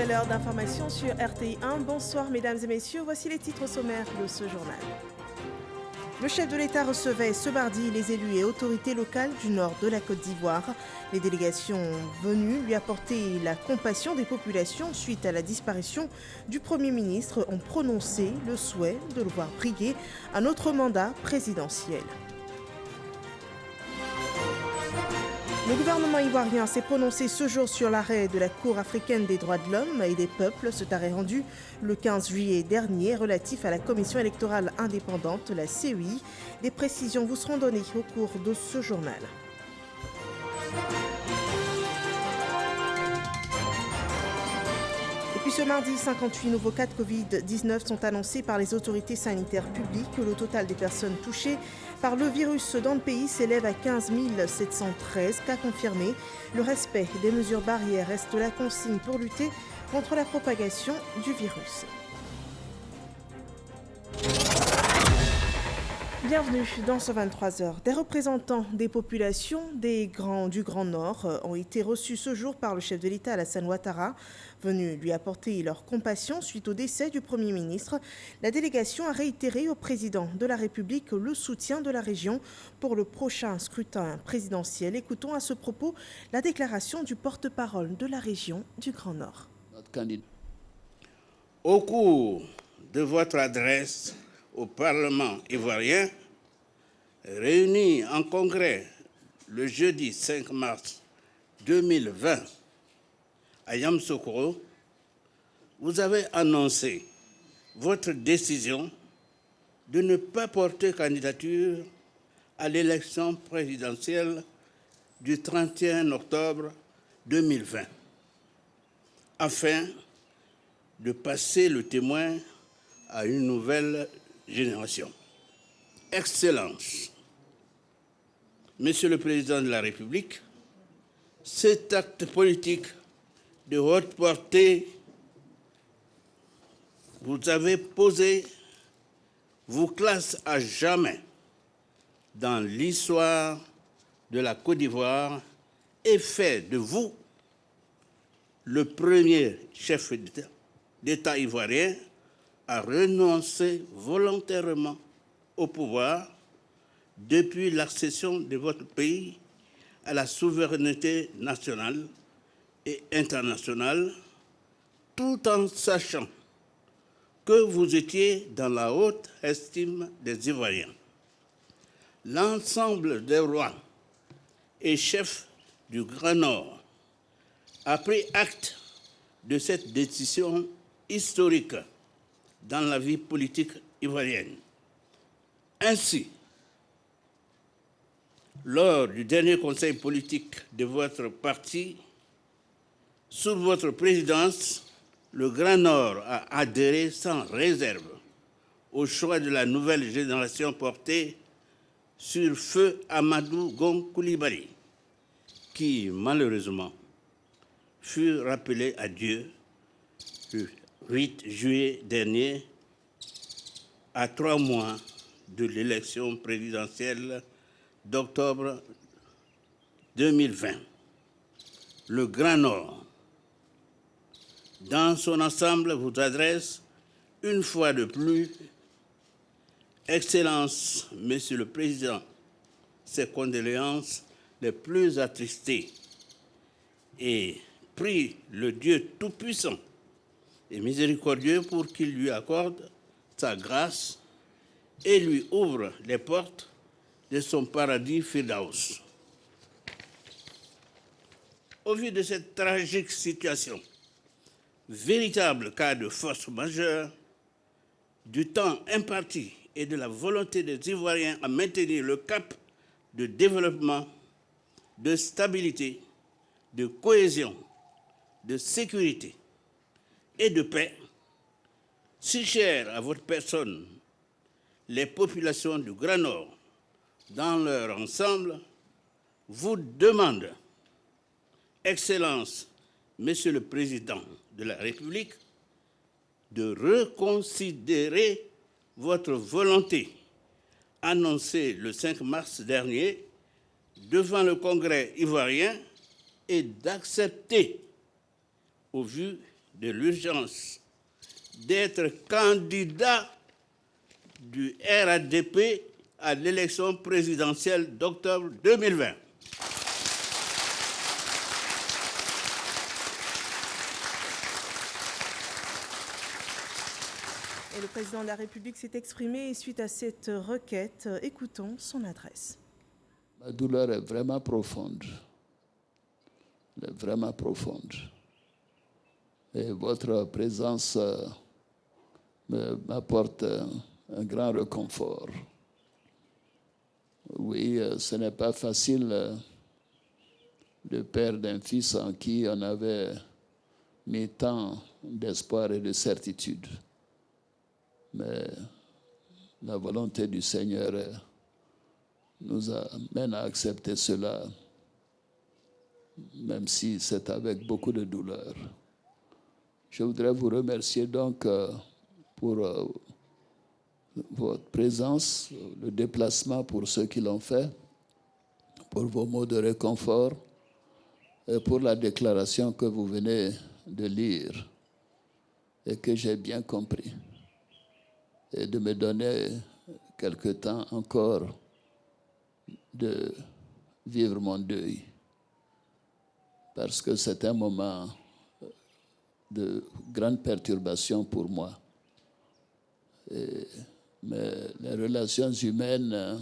l'heure d'information sur RTI1. Bonsoir mesdames et messieurs, voici les titres sommaires de ce journal. Le chef de l'État recevait ce mardi les élus et autorités locales du nord de la Côte d'Ivoire. Les délégations venues lui apporter la compassion des populations suite à la disparition du Premier ministre ont prononcé le souhait de le voir briguer un autre mandat présidentiel. Le gouvernement ivoirien s'est prononcé ce jour sur l'arrêt de la Cour africaine des droits de l'homme et des peuples. Cet arrêt rendu le 15 juillet dernier relatif à la commission électorale indépendante, la CEI. Des précisions vous seront données au cours de ce journal. Et puis ce mardi, 58 nouveaux cas de Covid-19 sont annoncés par les autorités sanitaires publiques. Le total des personnes touchées par le virus dans le pays s'élève à 15 713 cas confirmés. Le respect des mesures barrières reste la consigne pour lutter contre la propagation du virus. Bienvenue dans ce 23h. Des représentants des populations du Grand Nord ont été reçus ce jour par le chef de l'État Alassane Ouattara, venu lui apporter leur compassion suite au décès du Premier ministre. La délégation a réitéré au président de la République le soutien de la région pour le prochain scrutin présidentiel. Écoutons à ce propos la déclaration du porte-parole de la région du Grand Nord. Notre candidat. Au cours de votre adresse au Parlement ivoirien, réuni en congrès le jeudi 5 mars 2020 à Yamoussoukro, vous avez annoncé votre décision de ne pas porter candidature à l'élection présidentielle du 31 octobre 2020, afin de passer le témoin à une nouvelle génération. Excellence, Monsieur le Président de la République, cet acte politique de haute portée vous avez posé vous classe à jamais dans l'histoire de la Côte d'Ivoire et fait de vous le premier chef d'État ivoirien à renoncer volontairement au pouvoir depuis l'accession de votre pays à la souveraineté nationale et internationale, tout en sachant que vous étiez dans la haute estime des Ivoiriens. L'ensemble des rois et chefs du Grand Nord a pris acte de cette décision historique dans la vie politique ivoirienne. Ainsi, lors du dernier conseil politique de votre parti, sous votre présidence, le Grand Nord a adhéré sans réserve au choix de la nouvelle génération portée sur feu Amadou Gon Coulibaly, qui malheureusement fut rappelé à Dieu le 8 juillet dernier, à 3 mois de l'élection présidentielle d'octobre 2020. Le Grand Nord, dans son ensemble, vous adresse une fois de plus, Excellence, Monsieur le Président, ses condoléances les plus attristées et prie le Dieu Tout-Puissant et miséricordieux pour qu'il lui accorde sa grâce et lui ouvre les portes de son paradis Firdaus. Au vu de cette tragique situation, véritable cas de force majeure, du temps imparti et de la volonté des Ivoiriens à maintenir le cap de développement, de stabilité, de cohésion, de sécurité et de paix, si cher à votre personne, les populations du Grand Nord, dans leur ensemble, vous demandent, Excellence, Monsieur le Président de la République, de reconsidérer votre volonté annoncée le 5 mars dernier devant le Congrès ivoirien et d'accepter, au vu de l'urgence d'être candidat du RADP à l'élection présidentielle d'octobre 2020. Et le président de la République s'est exprimé suite à cette requête. Écoutons son adresse. Ma douleur est vraiment profonde. Elle est vraiment profonde. Et votre présence m'apporte un grand réconfort. Oui, ce n'est pas facile de perdre un fils en qui on avait mis tant d'espoir et de certitude. Mais la volonté du Seigneur nous amène à accepter cela, même si c'est avec beaucoup de douleur. Je voudrais vous remercier donc pour votre présence, le déplacement pour ceux qui l'ont fait, pour vos mots de réconfort et pour la déclaration que vous venez de lire et que j'ai bien compris. Et de me donner quelque temps encore de vivre mon deuil. Parce que c'est un moment de grande perturbation pour moi. Mais les relations humaines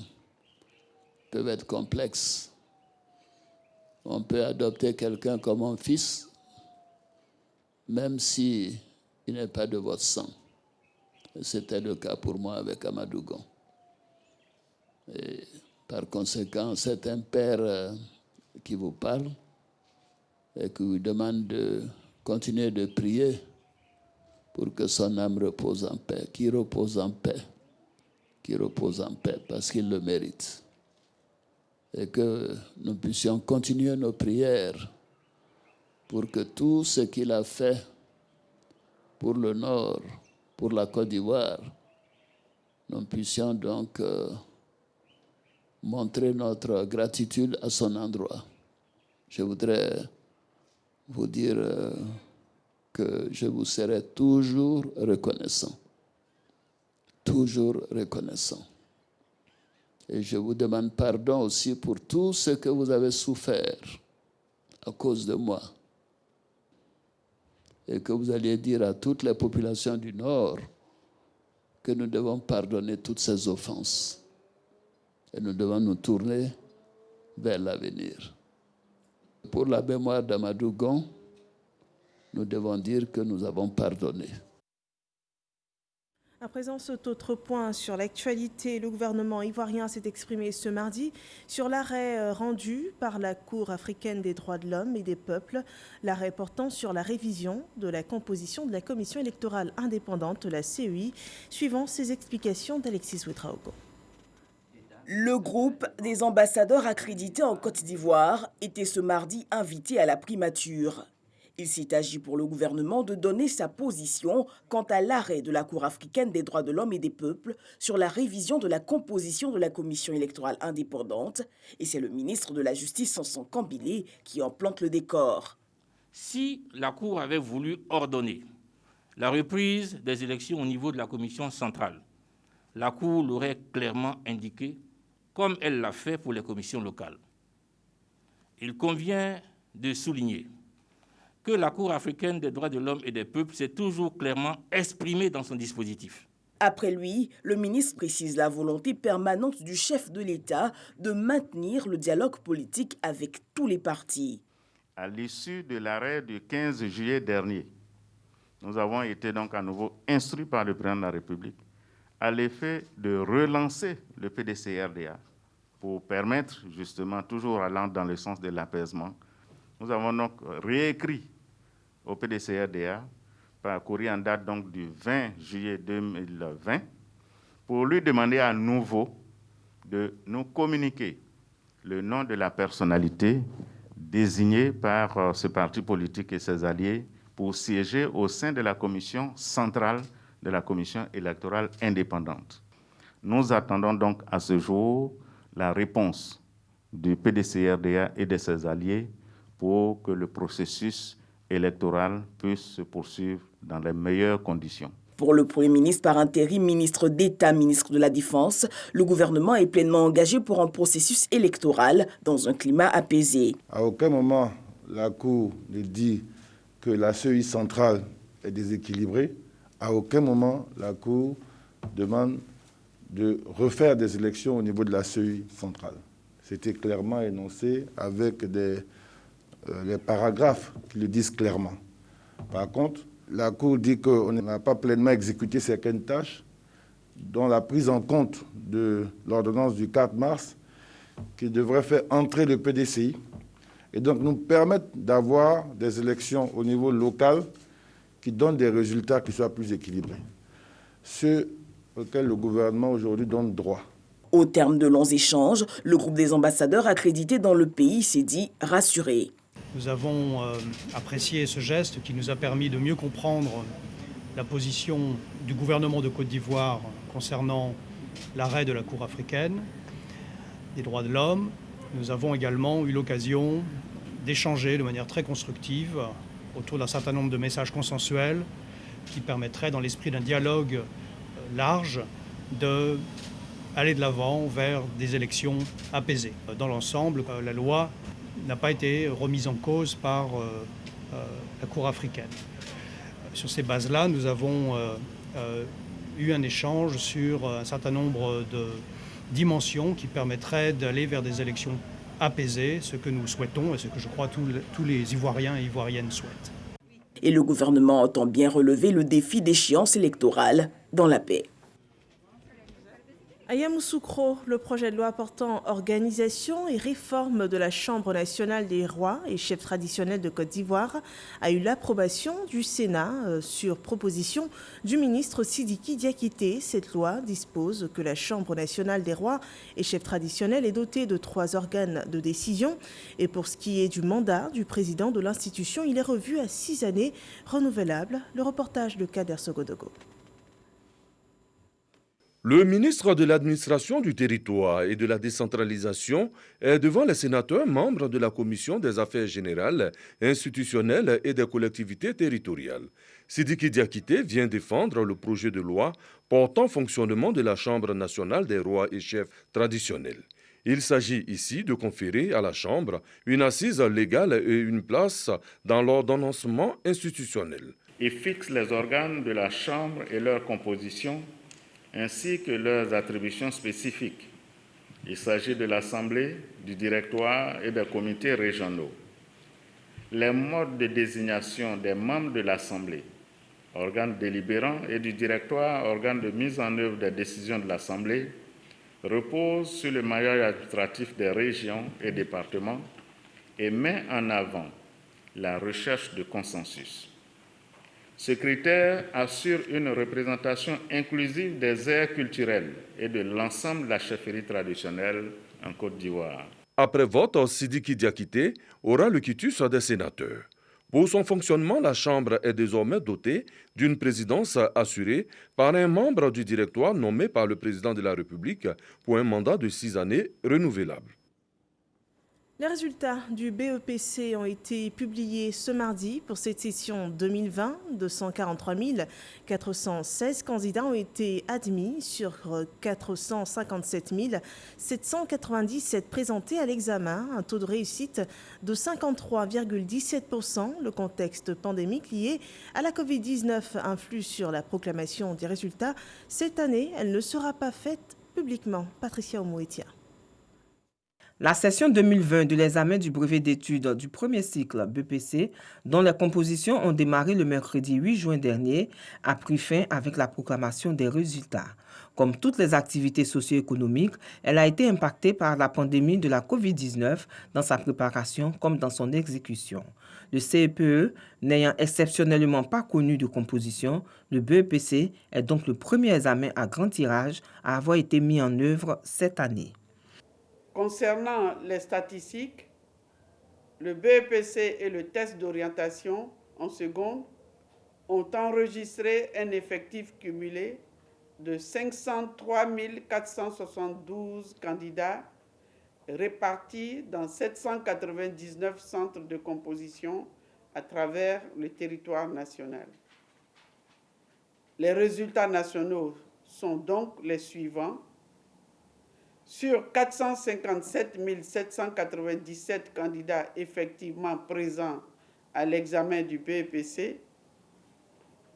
peuvent être complexes. On peut adopter quelqu'un comme un fils, même s'il n'est pas de votre sang. C'était le cas pour moi avec Amadou Gon. Et par conséquent, c'est un père qui vous parle et qui vous demande de continuer de prier pour que son âme repose en paix, qu'il repose en paix, parce qu'il le mérite. Et que nous puissions continuer nos prières pour que tout ce qu'il a fait pour le Nord, pour la Côte d'Ivoire, nous puissions donc montrer notre gratitude à son endroit. Je voudrais vous dire que je vous serai toujours reconnaissant. Toujours reconnaissant. Et je vous demande pardon aussi pour tout ce que vous avez souffert à cause de moi. Et que vous alliez dire à toutes les populations du Nord que nous devons pardonner toutes ces offenses. Et nous devons nous tourner vers l'avenir. Pour la mémoire d'Amadou Gon, nous devons dire que nous avons pardonné. À présent, cet autre point sur l'actualité, le gouvernement ivoirien s'est exprimé ce mardi sur l'arrêt rendu par la Cour africaine des droits de l'homme et des peuples, l'arrêt portant sur la révision de la composition de la commission électorale indépendante, la CEI, suivant ces explications d'Alexis Ouedraogo. Le groupe des ambassadeurs accrédités en Côte d'Ivoire était ce mardi invité à la primature. Il s'est agi pour le gouvernement de donner sa position quant à l'arrêt de la Cour africaine des droits de l'homme et des peuples sur la révision de la composition de la commission électorale indépendante. Et c'est le ministre de la Justice, Sanson Kambile, qui en plante le décor. Si la Cour avait voulu ordonner la reprise des élections au niveau de la commission centrale, la Cour l'aurait clairement indiqué, comme elle l'a fait pour les commissions locales. Il convient de souligner que la Cour africaine des droits de l'homme et des peuples s'est toujours clairement exprimée dans son dispositif. Après lui, le ministre précise la volonté permanente du chef de l'État de maintenir le dialogue politique avec tous les partis. À l'issue de l'arrêt du 15 juillet dernier, nous avons été donc à nouveau instruits par le président de la République à l'effet de relancer le PDCRDA pour permettre justement, toujours allant dans le sens de l'apaisement. Nous avons donc réécrit au PDCRDA par courrier en date donc du 20 juillet 2020 pour lui demander à nouveau de nous communiquer le nom de la personnalité désignée par ce parti politique et ses alliés pour siéger au sein de la commission centrale de la commission électorale indépendante. Nous attendons donc à ce jour la réponse du PDCRDA et de ses alliés pour que le processus électorale puisse se poursuivre dans les meilleures conditions. Pour le Premier ministre par intérim, ministre d'État, ministre de la Défense, le gouvernement est pleinement engagé pour un processus électoral dans un climat apaisé. À aucun moment, la Cour ne dit que la CEI centrale est déséquilibrée. À aucun moment, la Cour demande de refaire des élections au niveau de la CEI centrale. C'était clairement énoncé avec les paragraphes qui le disent clairement. Par contre, la Cour dit qu'on n'a pas pleinement exécuté certaines tâches, dont la prise en compte de l'ordonnance du 4 mars, qui devrait faire entrer le PDCI, et donc nous permettre d'avoir des élections au niveau local qui donnent des résultats qui soient plus équilibrés, ceux auxquels le gouvernement aujourd'hui donne droit. Au terme de longs échanges, le groupe des ambassadeurs accrédités dans le pays s'est dit rassuré. Nous avons apprécié ce geste qui nous a permis de mieux comprendre la position du gouvernement de Côte d'Ivoire concernant l'arrêt de la Cour africaine des droits de l'homme. Nous avons également eu l'occasion d'échanger de manière très constructive autour d'un certain nombre de messages consensuels qui permettraient, dans l'esprit d'un dialogue large, d'aller de l'avant vers des élections apaisées. Dans l'ensemble, la loi n'a pas été remise en cause par la Cour africaine. Sur ces bases-là, nous avons eu un échange sur un certain nombre de dimensions qui permettraient d'aller vers des élections apaisées, ce que nous souhaitons et ce que je crois tous les Ivoiriens et Ivoiriennes souhaitent. Et le gouvernement entend bien relever le défi d'échéance électorale dans la paix. À Yamoussoukro, le projet de loi portant organisation et réforme de la Chambre nationale des rois et chefs traditionnels de Côte d'Ivoire a eu l'approbation du Sénat sur proposition du ministre Sidiki Diakité. Cette loi dispose que la Chambre nationale des rois et chefs traditionnels est dotée de 3 organes de décision. Et pour ce qui est du mandat du président de l'institution, il est revu à 6 années renouvelables. Le reportage de Kader Sogodogo. Le ministre de l'Administration du Territoire et de la Décentralisation est devant les sénateurs membres de la Commission des Affaires générales, institutionnelles et des collectivités territoriales. Sidiki Diakité vient défendre le projet de loi portant fonctionnement de la Chambre nationale des rois et chefs traditionnels. Il s'agit ici de conférer à la Chambre une assise légale et une place dans l'ordonnancement institutionnel. Il fixe les organes de la Chambre et leur composition, ainsi que leurs attributions spécifiques. Il s'agit de l'Assemblée, du directoire et des comités régionaux. Les modes de désignation des membres de l'Assemblée, organe délibérant, et du directoire, organe de mise en œuvre des décisions de l'Assemblée, reposent sur le maillage administratif des régions et départements et met en avant la recherche de consensus. Ce critère assure une représentation inclusive des aires culturelles et de l'ensemble de la chefferie traditionnelle en Côte d'Ivoire. Après vote, Sidiki Diakité aura le quitus des sénateurs. Pour son fonctionnement, la Chambre est désormais dotée d'une présidence assurée par un membre du directoire nommé par le président de la République pour un mandat de 6 années renouvelable. Les résultats du BEPC ont été publiés ce mardi pour cette session 2020. 243 416 candidats ont été admis sur 457 797 présentés à l'examen. Un taux de réussite de 53,17%. Le contexte pandémique lié à la Covid-19 influe sur la proclamation des résultats. Cette année, elle ne sera pas faite publiquement. Patricia Omouetia. La session 2020 de l'examen du brevet d'études du premier cycle BEPC, dont les compositions ont démarré le mercredi 8 juin dernier, a pris fin avec la proclamation des résultats. Comme toutes les activités socio-économiques, elle a été impactée par la pandémie de la COVID-19 dans sa préparation comme dans son exécution. Le CEPE, n'ayant exceptionnellement pas connu de composition, le BEPC est donc le premier examen à grand tirage à avoir été mis en œuvre cette année. Concernant les statistiques, le BEPC et le test d'orientation en seconde ont enregistré un effectif cumulé de 503 472 candidats répartis dans 799 centres de composition à travers le territoire national. Les résultats nationaux sont donc les suivants. Sur 457 797 candidats effectivement présents à l'examen du BEPC,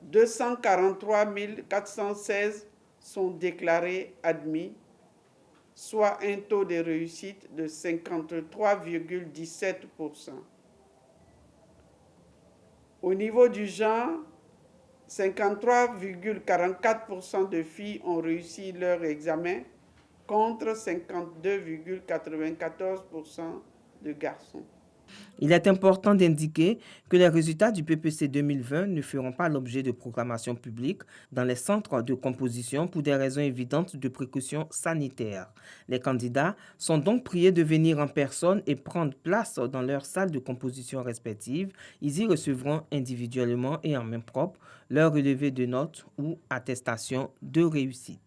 243 416 sont déclarés admis, soit un taux de réussite de 53,17%. Au niveau du genre, 53,44% de filles ont réussi leur examen contre 52,94% de garçons. Il est important d'indiquer que les résultats du PPC 2020 ne feront pas l'objet de proclamation publique dans les centres de composition pour des raisons évidentes de précaution sanitaire. Les candidats sont donc priés de venir en personne et prendre place dans leur salle de composition respective. Ils y recevront individuellement et en main propre leur relevé de notes ou attestation de réussite.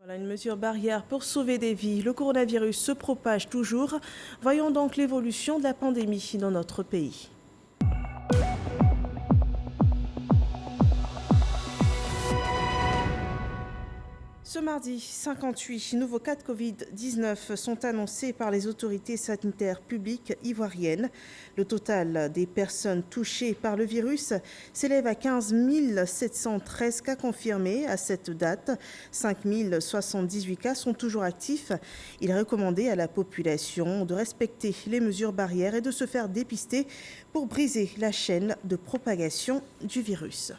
Voilà une mesure barrière pour sauver des vies. Le coronavirus se propage toujours. Voyons donc l'évolution de la pandémie dans notre pays. Ce mardi, 58 nouveaux cas de Covid-19 sont annoncés par les autorités sanitaires publiques ivoiriennes. Le total des personnes touchées par le virus s'élève à 15 713 cas confirmés à cette date. 5 078 cas sont toujours actifs. Il est recommandé à la population de respecter les mesures barrières et de se faire dépister pour briser la chaîne de propagation du virus.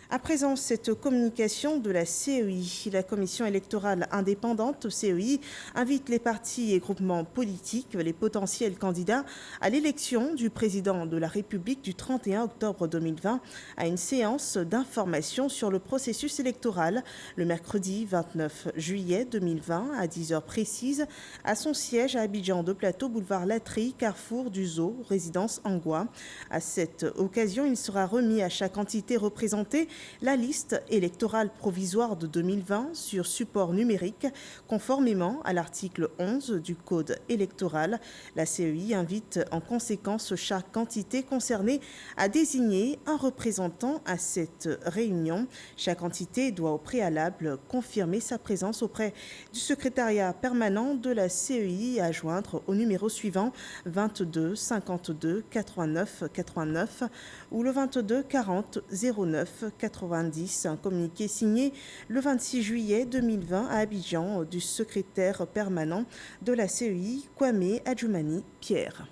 À présent, cette communication de la CEI, la Commission électorale indépendante CEI, invite les partis et groupements politiques, les potentiels candidats à l'élection du président de la République du 31 octobre 2020 à une séance d'information sur le processus électoral le mercredi 29 juillet 2020 à 10h précises à son siège à Abidjan de Plateau, boulevard Latry, carrefour du Zoo, résidence Angoua. À cette occasion, il sera remis à chaque entité représentée la liste électorale provisoire de 2020 sur support numérique, conformément à l'article 11 du Code électoral. La CEI invite en conséquence chaque entité concernée à désigner un représentant à cette réunion. Chaque entité doit au préalable confirmer sa présence auprès du secrétariat permanent de la CEI à joindre au numéro suivant 22 52 89 89 ou le 22 40 09 90. Un communiqué signé le 26 juillet 2020 à Abidjan du secrétaire permanent de la CEI, Kwame Adjoumani Pierre.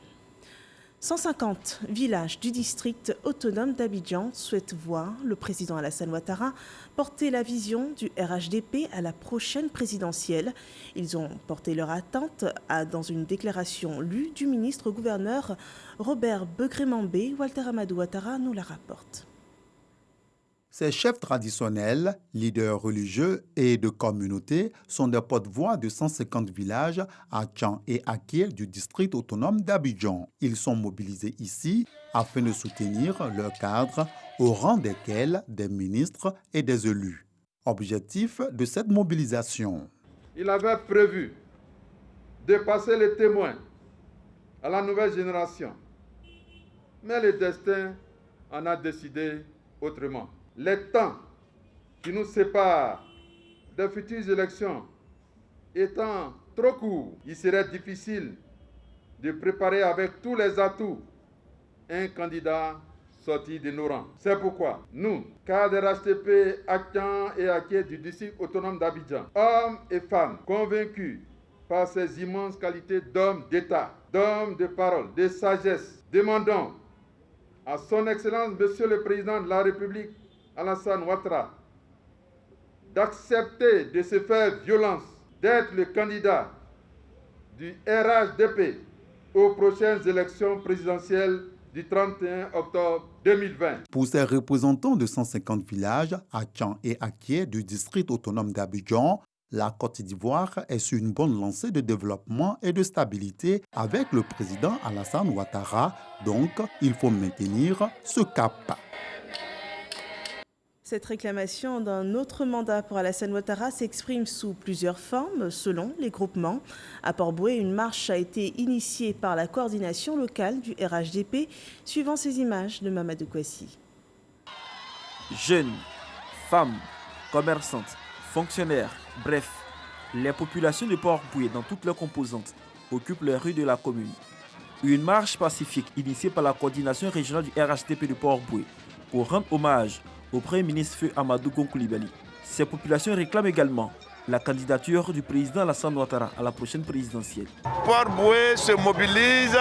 150 villages du district autonome d'Abidjan souhaitent voir le président Alassane Ouattara porter la vision du RHDP à la prochaine présidentielle. Ils ont porté leur attente dans une déclaration lue du ministre-gouverneur Robert Begré-Mambé. Walter Amadou Ouattara nous la rapporte. Ces chefs traditionnels, leaders religieux et de communautés sont des porte-voix de 150 villages à Tchan et Aké du district autonome d'Abidjan. Ils sont mobilisés ici afin de soutenir leurs cadres, au rang desquels des ministres et des élus. Objectif de cette mobilisation. Il avait prévu de passer les témoins à la nouvelle génération, mais le destin en a décidé autrement. Les temps qui nous séparent des futures élections étant trop courts, il serait difficile de préparer avec tous les atouts un candidat sorti de nos rangs. C'est pourquoi nous, cadres RHDP, Akan et Aké du district autonome d'Abidjan, hommes et femmes convaincus par ces immenses qualités d'hommes d'État, d'hommes de parole, de sagesse, demandons à son Excellence, Monsieur le Président de la République, Alassane Ouattara, d'accepter de se faire violence, d'être le candidat du RHDP aux prochaines élections présidentielles du 31 octobre 2020. Pour ces représentants de 150 villages à Tchan et Aké du district autonome d'Abidjan, la Côte d'Ivoire est sur une bonne lancée de développement et de stabilité avec le président Alassane Ouattara. Donc, il faut maintenir ce cap. Cette réclamation d'un autre mandat pour Alassane Ouattara s'exprime sous plusieurs formes, selon les groupements. À Port-Bouët, une marche a été initiée par la coordination locale du RHDP, suivant ces images de Mamadou Kouassi. Jeunes, femmes, commerçantes, fonctionnaires, bref, les populations de Port-Bouët dans toutes leurs composantes occupent les rues de la commune. Une marche pacifique initiée par la coordination régionale du RHDP de Port-Bouët pour rendre hommage au Premier ministre Feu Amadou Gon Coulibaly. Ces populations réclament également la candidature du président Alassane Ouattara à la prochaine présidentielle. Port-Bouët se mobilise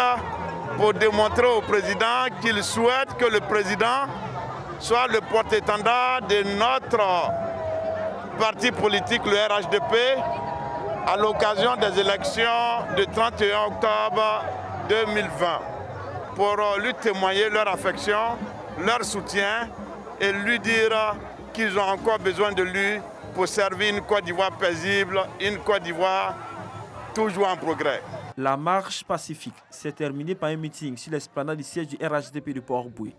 pour démontrer au président qu'il souhaite que le président soit le porte-étendard de notre parti politique, le RHDP, à l'occasion des élections du 31 octobre 2020, pour lui témoigner leur affection, leur soutien et lui dire qu'ils ont encore besoin de lui pour servir une Côte d'Ivoire paisible, une Côte d'Ivoire toujours en progrès. La marche pacifique s'est terminée par un meeting sur l'esplanade du siège du RHDP de Port-Bouët.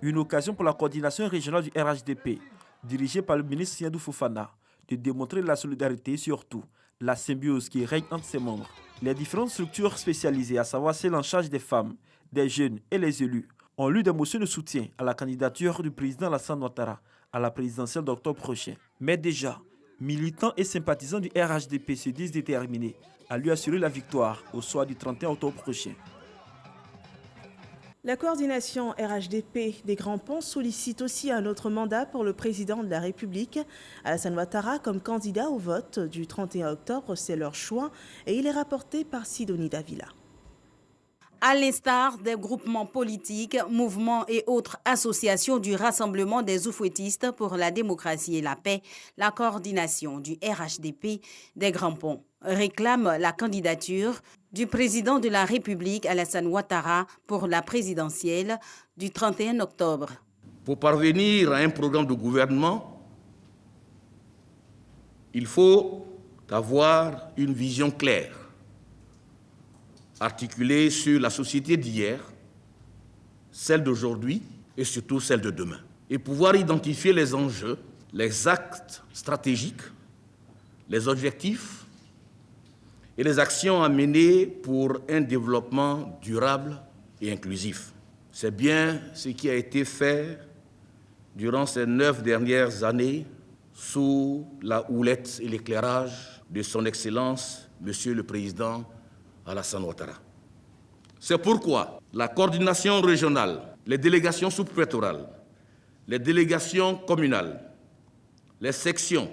Une occasion pour la coordination régionale du RHDP, dirigée par le ministre Siadou Fofana, de démontrer la solidarité et surtout la symbiose qui règne entre ses membres. Les différentes structures spécialisées, à savoir celles en charge des femmes, des jeunes et les élus, ont lu des motions de soutien à la candidature du président Alassane Ouattara à la présidentielle d'octobre prochain. Mais déjà, militants et sympathisants du RHDP se disent déterminés à lui assurer la victoire au soir du 31 octobre prochain. La coordination RHDP des Grands Ponts sollicite aussi un autre mandat pour le président de la République. Alassane Ouattara comme candidat au vote du 31 octobre, c'est leur choix et il est rapporté par Sidonie Davila. À l'instar des groupements politiques, mouvements et autres associations du Rassemblement des Oufouettistes pour la démocratie et la paix, la coordination du RHDP des Grands Ponts réclame la candidature du président de la République, Alassane Ouattara, pour la présidentielle du 31 octobre. Pour parvenir à un programme de gouvernement, il faut avoir une vision claire, articulée sur la société d'hier, celle d'aujourd'hui et surtout celle de demain. Et pouvoir identifier les enjeux, les actes stratégiques, les objectifs et les actions à mener pour un développement durable et inclusif. C'est bien ce qui a été fait durant ces 9 dernières années sous la houlette et l'éclairage de son Excellence, Monsieur le Président Alassane Ouattara. C'est pourquoi la coordination régionale, les délégations sous-préfectorales, les délégations communales, les sections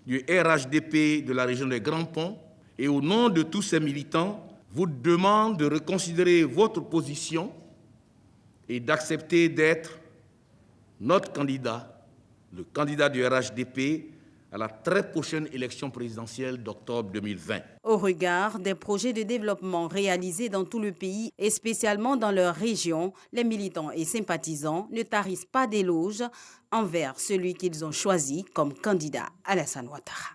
du RHDP de la région des Grands Ponts et au nom de tous ces militants, vous demandent de reconsidérer votre position et d'accepter d'être notre candidat, le candidat du RHDP, à la très prochaine élection présidentielle d'octobre 2020. Au regard des projets de développement réalisés dans tout le pays et spécialement dans leur région, les militants et sympathisants ne tarissent pas d'éloges envers celui qu'ils ont choisi comme candidat, Alassane Ouattara.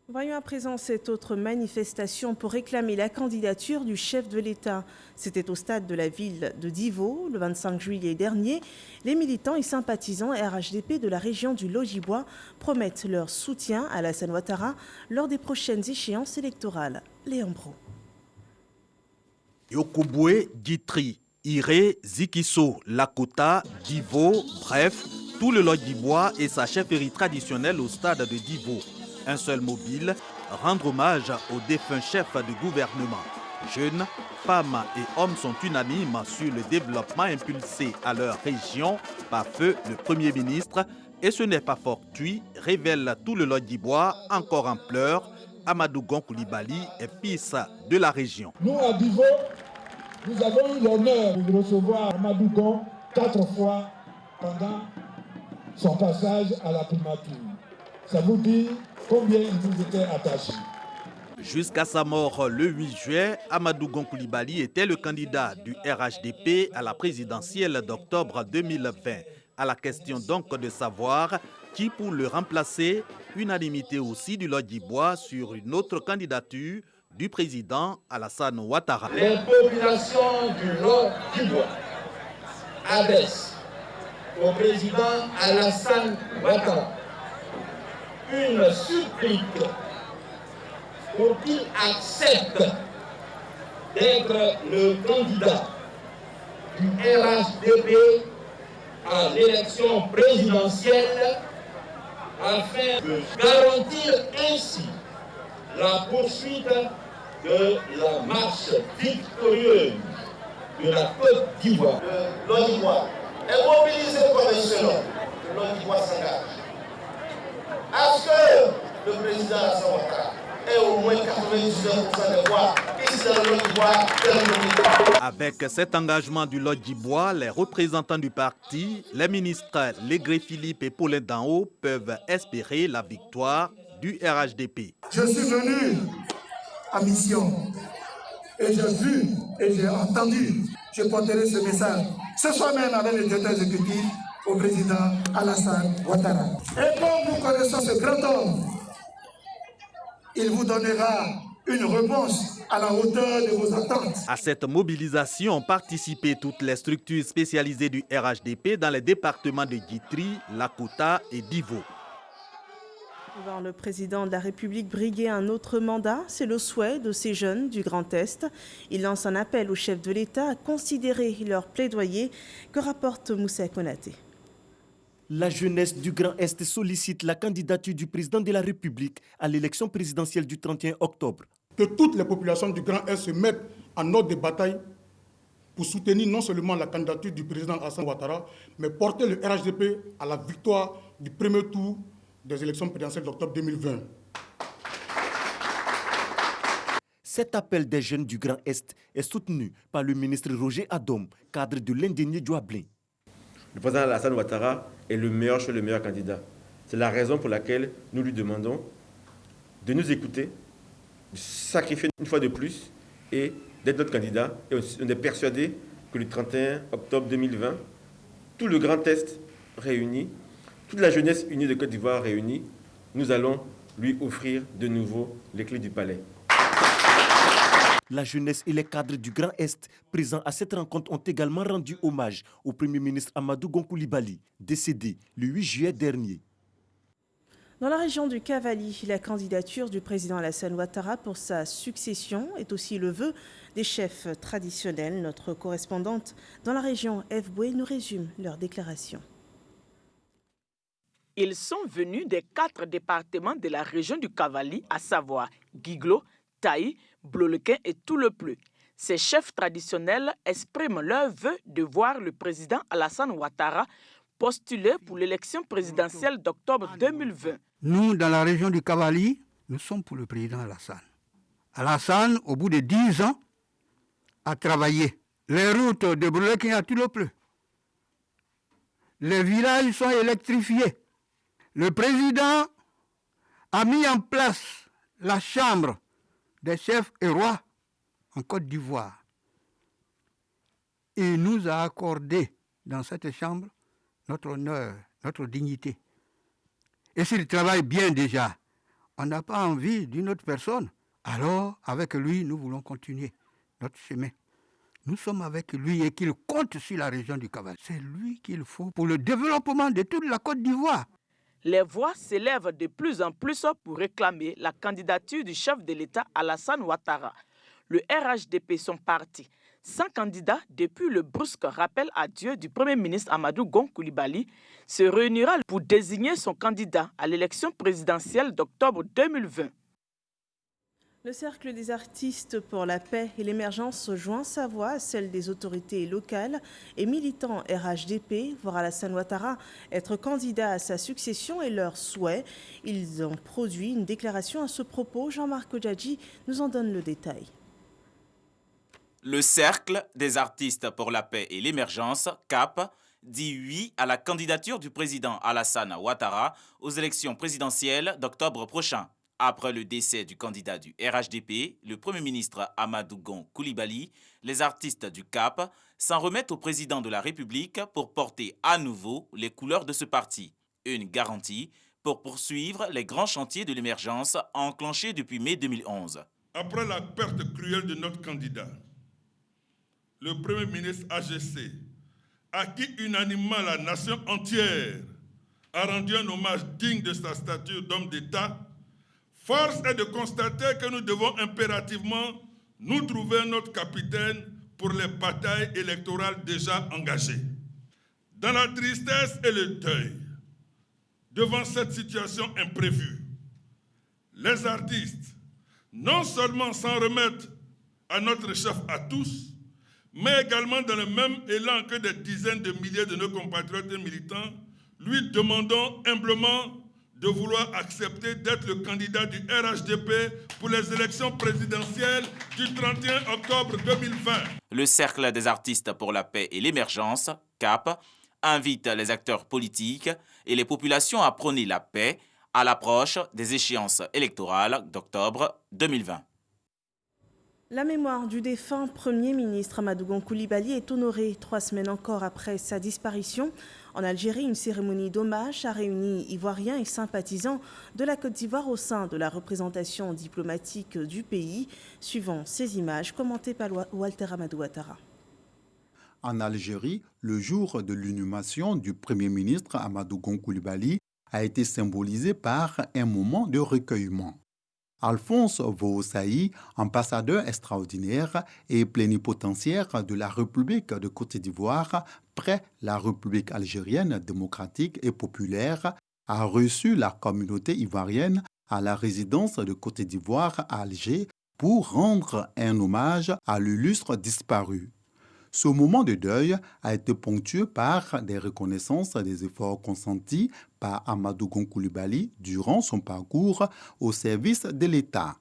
Voyons à présent cette autre manifestation pour réclamer la candidature du chef de l'État. C'était au stade de la ville de Divo le 25 juillet dernier. Les militants et sympathisants RHDP de la région du Logis-Bois promettent leur soutien à Alassane Ouattara lors des prochaines échéances électorales. Léon Bro. Yokoboué, Ditri, Iré, Zikiso, Lakota, Divo, bref, tout le Logis-Bois et sa chefferie traditionnelle au stade de Divo. Un seul mobile, rendre hommage aux défunts chefs du gouvernement. Jeunes, femmes et hommes sont unanimes sur le développement impulsé à leur région par feu le Premier ministre. Et ce n'est pas fortuit, révèle tout le Logis-Bois, encore en pleurs. Amadou Gon Coulibaly est fils de la région. Nous, à Divo, nous avons eu l'honneur de recevoir Amadou Gon 4 fois pendant son passage à la primature. Ça vous dit combien il nous était attaché. Jusqu'à sa mort le 8 juin, Amadou Gon Coulibaly était le candidat du RHDP à la présidentielle d'octobre 2020. À la question donc de savoir qui pour le remplacer, unanimité aussi du Logis-Bois sur une autre candidature du président Alassane Ouattara. Les populations du Logis-Bois adressent au président Alassane Ouattara une supplique pour qu'il accepte d'être le candidat du RHDP à l'élection présidentielle afin de garantir ainsi la poursuite de la marche victorieuse de la Côte d'Ivoire. Le Lodivoire est mobilisé comme un seul homme. Le Lodivoire s'engage à ce que le président Alassane Ouattara ait au moins 99% des voix ici dans le Lodivoire. Avec cet engagement du Lodivoire, les représentants du parti, les ministres Légré Philippe et Paulin Danho peuvent espérer la victoire du RHDP. Je suis venu à mission et j'ai vu et j'ai entendu, je porterai ce message ce soir même avec le directeur exécutif au président Alassane Ouattara. Et comme nous connaissons ce grand homme, il vous donnera une réponse à la hauteur de vos attentes. À cette mobilisation ont participé toutes les structures spécialisées du RHDP dans les départements de Guitry, Lakota et Divo. Voir le président de la République briguer un autre mandat, c'est le souhait de ces jeunes du Grand Est. Il lance un appel au chef de l'État à considérer leur plaidoyer, que rapporte Moussa Konaté. La jeunesse du Grand Est sollicite la candidature du président de la République à l'élection présidentielle du 31 octobre. Que toutes les populations du Grand Est se mettent en ordre de bataille pour soutenir non seulement la candidature du président Alassane Ouattara, mais porter le RHDP à la victoire du premier tour des élections présidentielles d'octobre 2020. Cet appel des jeunes du Grand Est est soutenu par le ministre Roger Adom, cadre de l'Indénié Douablin. Le président Alassane Ouattara est le meilleur choix, le meilleur candidat. C'est la raison pour laquelle nous lui demandons de nous écouter, de sacrifier une fois de plus et d'être notre candidat. Et on est persuadé que le 31 octobre 2020, tout le Grand Est réuni, toute la jeunesse unie de Côte d'Ivoire réunie, nous allons lui offrir de nouveau les clés du palais. La jeunesse et les cadres du Grand Est présents à cette rencontre ont également rendu hommage au Premier ministre Amadou Gon Coulibaly, décédé le 8 juillet dernier. Dans la région du Cavali, la candidature du président Alassane Ouattara pour sa succession est aussi le vœu des chefs traditionnels. Notre correspondante dans la région, Eve Boué, nous résume leur déclaration. Ils sont venus des 4 départements de la région du Cavali, à savoir Guiglo, Taï, Blolequin et Toulepleu. Ces chefs traditionnels expriment leur vœu de voir le président Alassane Ouattara postuler pour l'élection présidentielle d'octobre 2020. Nous, dans la région du Cavali, nous sommes pour le président Alassane. Alassane, au bout de 10 ans, a travaillé les routes de Blolequin à Toulepleu. Les villages sont électrifiés. Le président a mis en place la chambre des chefs et rois en Côte d'Ivoire. Il nous a accordé dans cette chambre notre honneur, notre dignité. Et s'il travaille bien déjà, on n'a pas envie d'une autre personne. Alors, avec lui, nous voulons continuer notre chemin. Nous sommes avec lui et qu'il compte sur la région du Cavali. C'est lui qu'il faut pour le développement de toute la Côte d'Ivoire. Les voix s'élèvent de plus en plus pour réclamer la candidature du chef de l'État Alassane Ouattara. Le RHDP, son parti, sans candidat depuis le brusque rappel à Dieu du Premier ministre Amadou Gon Coulibaly, se réunira pour désigner son candidat à l'élection présidentielle d'octobre 2020. Le Cercle des artistes pour la paix et l'émergence joint sa voix à celle des autorités locales et militants RHDP, voir Alassane Ouattara être candidat à sa succession et leurs souhaits. Ils ont produit une déclaration à ce propos. Jean-Marc Odjadji nous en donne le détail. Le Cercle des artistes pour la paix et l'émergence, CAP, dit oui à la candidature du président Alassane Ouattara aux élections présidentielles d'octobre prochain. Après le décès du candidat du RHDP, le Premier ministre Amadou Gon Coulibaly, les artistes du CAP s'en remettent au président de la République pour porter à nouveau les couleurs de ce parti. Une garantie pour poursuivre les grands chantiers de l'émergence enclenchés depuis mai 2011. Après la perte cruelle de notre candidat, le Premier ministre AGC à qui unanimement la nation entière a rendu un hommage digne de sa stature d'homme d'État, force est de constater que nous devons impérativement nous trouver notre capitaine pour les batailles électorales déjà engagées. Dans la tristesse et le deuil, devant cette situation imprévue, les artistes, non seulement s'en remettent à notre chef à tous, mais également dans le même élan que des dizaines de milliers de nos compatriotes et militants, lui demandons humblement de vouloir accepter d'être le candidat du RHDP pour les élections présidentielles du 31 octobre 2020. Le Cercle des artistes pour la paix et l'émergence, CAP, invite les acteurs politiques et les populations à prôner la paix à l'approche des échéances électorales d'octobre 2020. La mémoire du défunt Premier ministre Amadou Gon Coulibaly est honorée 3 semaines encore après sa disparition. En Algérie, une cérémonie d'hommage a réuni Ivoiriens et sympathisants de la Côte d'Ivoire au sein de la représentation diplomatique du pays. Suivant ces images commentées par Walter Amadou Ouattara. En Algérie, le jour de l'inhumation du Premier ministre Amadou Gon Coulibaly a été symbolisé par un moment de recueillement. Alphonse Voosaï, ambassadeur extraordinaire et plénipotentiaire de la République de Côte d'Ivoire près la République algérienne démocratique et populaire, a reçu la communauté ivoirienne à la résidence de Côte d'Ivoire à Alger pour rendre un hommage à l'illustre disparu. Ce moment de deuil a été ponctué par des reconnaissances des efforts consentis par Amadou Gon Coulibaly durant son parcours au service de l'État.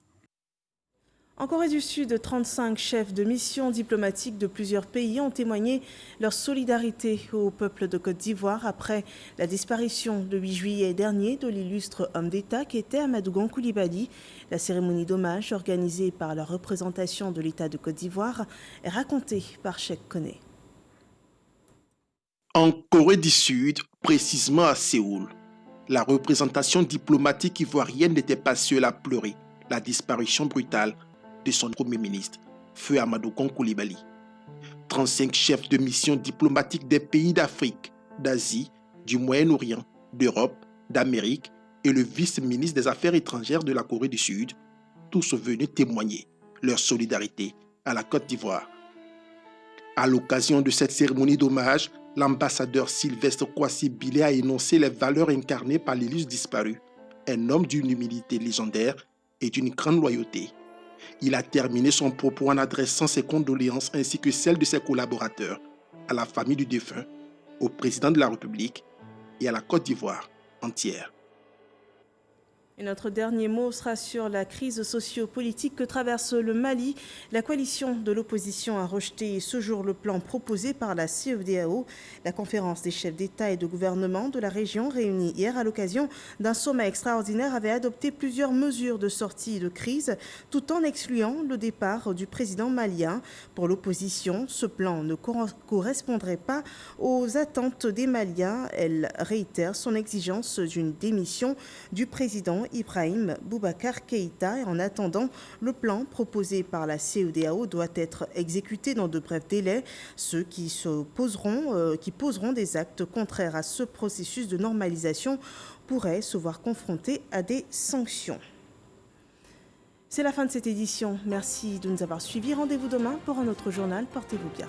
En Corée du Sud, 35 chefs de mission diplomatiques de plusieurs pays ont témoigné leur solidarité au peuple de Côte d'Ivoire après la disparition le 8 juillet dernier de l'illustre homme d'État qui était Amadou Gon Coulibaly. La cérémonie d'hommage organisée par la représentation de l'État de Côte d'Ivoire est racontée par Cheikh Koné. En Corée du Sud, précisément à Séoul, la représentation diplomatique ivoirienne n'était pas seule à pleurer la disparition brutale de son Premier ministre, Feu Amadou Gon Coulibaly. 35 chefs de mission diplomatiques des pays d'Afrique, d'Asie, du Moyen-Orient, d'Europe, d'Amérique et le vice-ministre des Affaires étrangères de la Corée du Sud, tous venus témoigner leur solidarité à la Côte d'Ivoire. À l'occasion de cette cérémonie d'hommage, l'ambassadeur Sylvestre Kwasi Bilé a énoncé les valeurs incarnées par l'illustre disparu, un homme d'une humilité légendaire et d'une grande loyauté. Il a terminé son propos en adressant ses condoléances ainsi que celles de ses collaborateurs à la famille du défunt, au président de la République et à la Côte d'Ivoire entière. Et notre dernier mot sera sur la crise socio-politique que traverse le Mali. La coalition de l'opposition a rejeté ce jour le plan proposé par la CEDEAO. La conférence des chefs d'État et de gouvernement de la région réunie hier à l'occasion d'un sommet extraordinaire avait adopté plusieurs mesures de sortie de crise tout en excluant le départ du président malien. Pour l'opposition, ce plan ne correspondrait pas aux attentes des Maliens. Elle réitère son exigence d'une démission du président Ibrahim Boubacar Keïta. Et en attendant, le plan proposé par la CEDEAO doit être exécuté dans de brefs délais. Ceux qui poseront des actes contraires à ce processus de normalisation pourraient se voir confrontés à des sanctions. C'est la fin de cette édition. Merci de nous avoir suivis. Rendez-vous demain pour un autre journal. Portez-vous bien.